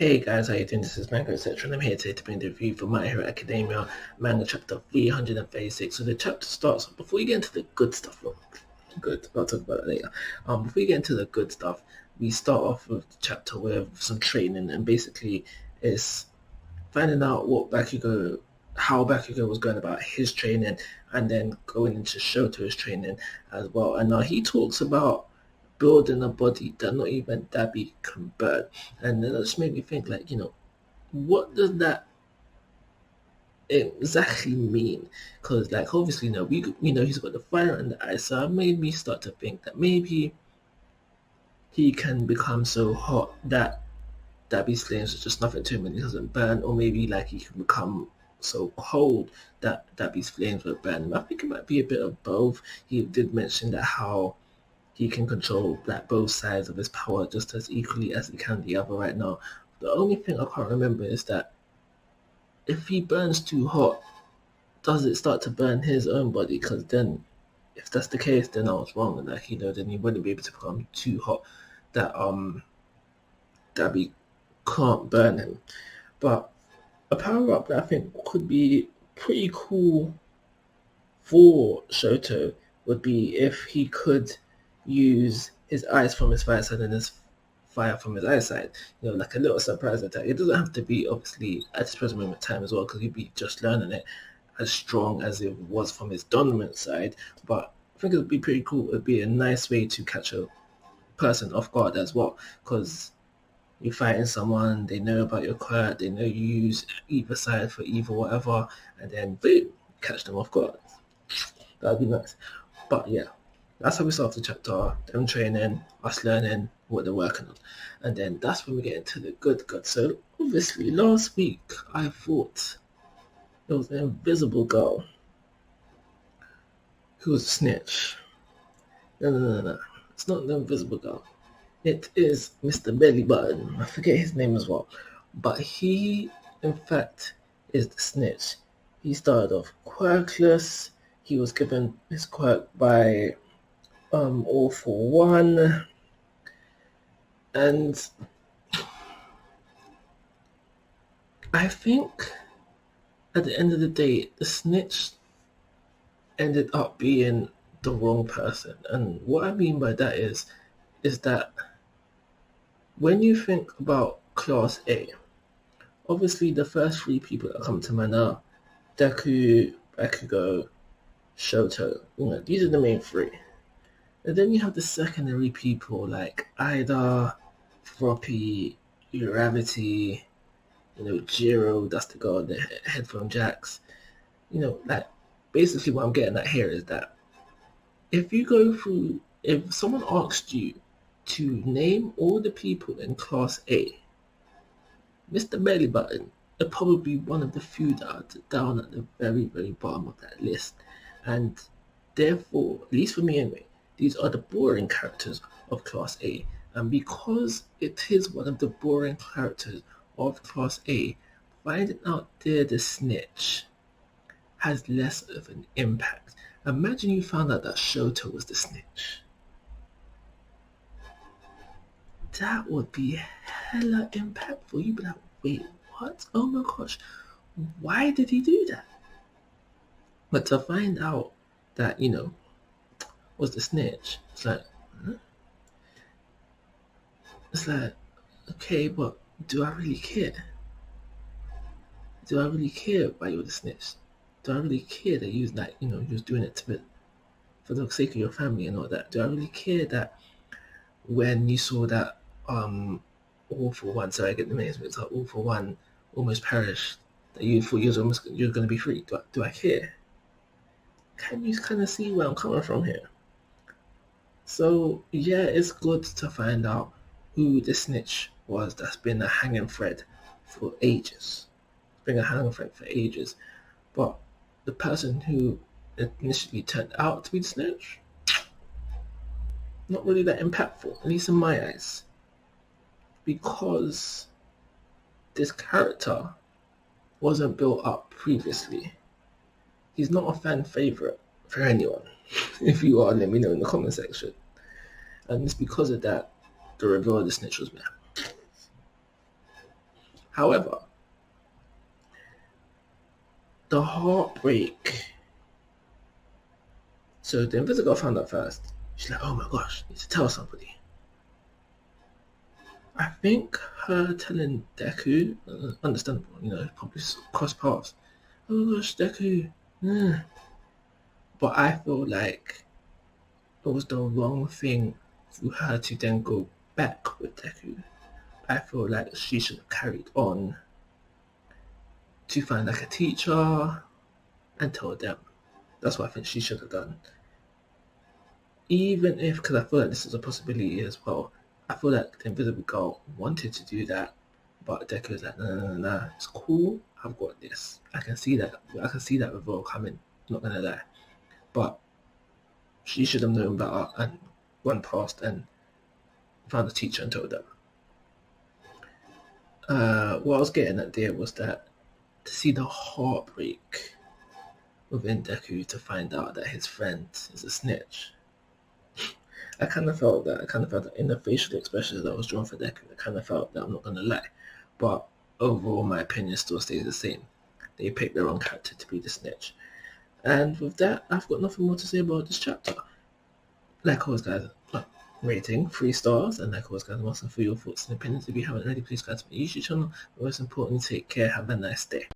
Hey guys, how you doing? This is Manga, etc. And I'm here today to bring the review for My Hero Academia Manga chapter 336. So the chapter starts, before you get into the good stuff, good, I'll talk about it later. Before you get into the good stuff, we start off with the chapter with some training, and basically it's finding out how Bakugo was going about his training, and then going into Shoto's training as well. And now he talks about building a body that not even Dabi can burn. And then that just made me think, like, what does that exactly mean? Because, like, obviously, we know he's got the fire and the ice, so it made me start to think that maybe he can become so hot that Dabi's flames is just nothing to him and he doesn't burn, or maybe like he can become so cold that Dabi's flames will burn him. I think it might be a bit of both. He did mention that how he can control like both sides of his power just as equally as he can the other right now. The only thing I can't remember is that if he burns too hot, does it start to burn his own body? Because then, if that's the case, then I was wrong, and like then he wouldn't be able to become too hot that we can't burn him. But a power up that I think could be pretty cool for Shoto would be if he could use his ice from his right side and his fire from his eyesight. Like a little surprise attack. It doesn't have to be obviously at this present moment in time as well, because he'd be just learning it as strong as it was from his dominant side. But I think it would be pretty cool. It would be a nice way to catch a person off guard as well, because you're fighting someone, they know about your quirk, they know you use either side for evil, whatever, and then boom, catch them off guard. That'd be nice. But yeah, that's how we start the chapter. Them training, us learning what they're working on. And then that's when we get into the good. So obviously last week I thought it was an invisible girl who was a snitch. No. It's not the invisible girl. It is Mr. Belly Button. I forget his name as well. But he, in fact, is the snitch. He started off quirkless. He was given his quirk by All for One. And I think at the end of the day, the snitch ended up being the wrong person. And what I mean by that is that when you think about Class A, obviously the first three people that come to mind are Deku, Bakugo, Shoto. These are the main three. And then you have the secondary people like Ida, Floppy, Gravity, Jiro, that's the guy, the headphone jacks. Like basically what I'm getting at here is that if someone asked you to name all the people in Class A, Mr. Belly Button are probably one of the few that are down at the very, very bottom of that list. And therefore, at least for me anyway, these are the boring characters of Class A. And because it is one of the boring characters of Class A, finding out they're the snitch has less of an impact. Imagine you found out that Shoto was the snitch. That would be hella impactful. You'd be like, wait, what? Oh my gosh, why did he do that? But to find out that, was the snitch, it's like, okay, but do I really care? Do I really care why you were the snitch? Do I really care that you was like, you was doing it for the sake of your family and all that? Do I really care that when you saw that All for One, so I get the names mixed up, All for One almost perished, that you thought you're going to be free? Do I care? Can you kind of see where I'm coming from here? So yeah, it's good to find out who the snitch was that's been a hanging thread for ages. It's been a hanging thread for ages. But the person who initially turned out to be the snitch, not really that impactful, at least in my eyes. Because this character wasn't built up previously. He's not a fan favorite for anyone. If you are, let me know in the comment section. And it's because of that the reveal of the snitch was made. However, the heartbreak. So the Invisible Girl found out first. She's like, oh my gosh, need to tell somebody. I think her telling Deku, understandable, probably cross paths. Oh my gosh, Deku. But I feel like it was the wrong thing for her to then go back with Deku. I feel like she should have carried on to find like a teacher and tell them. That's what I think she should have done. Even if, because I feel like this is a possibility as well, I feel like the Invisible Girl wanted to do that, but Deku was like, no, it's cool. I've got this. I can see that. I can see that reveal coming. Not gonna lie, but she should have known better and went past and found a teacher and told them. What I was getting at there was that to see the heartbreak within Deku to find out that his friend is a snitch. I kind of felt that. In the facial expressions that was drawn for Deku. I kind of felt that, I'm not going to lie. But overall, my opinion still stays the same. They picked the wrong character to be the snitch. And with that, I've got nothing more to say about this chapter. Like always, guys, rating 3 stars. And like always, guys, I'm asking for your thoughts and opinions. If you haven't already, please subscribe to my YouTube channel. Most importantly, take care. Have a nice day.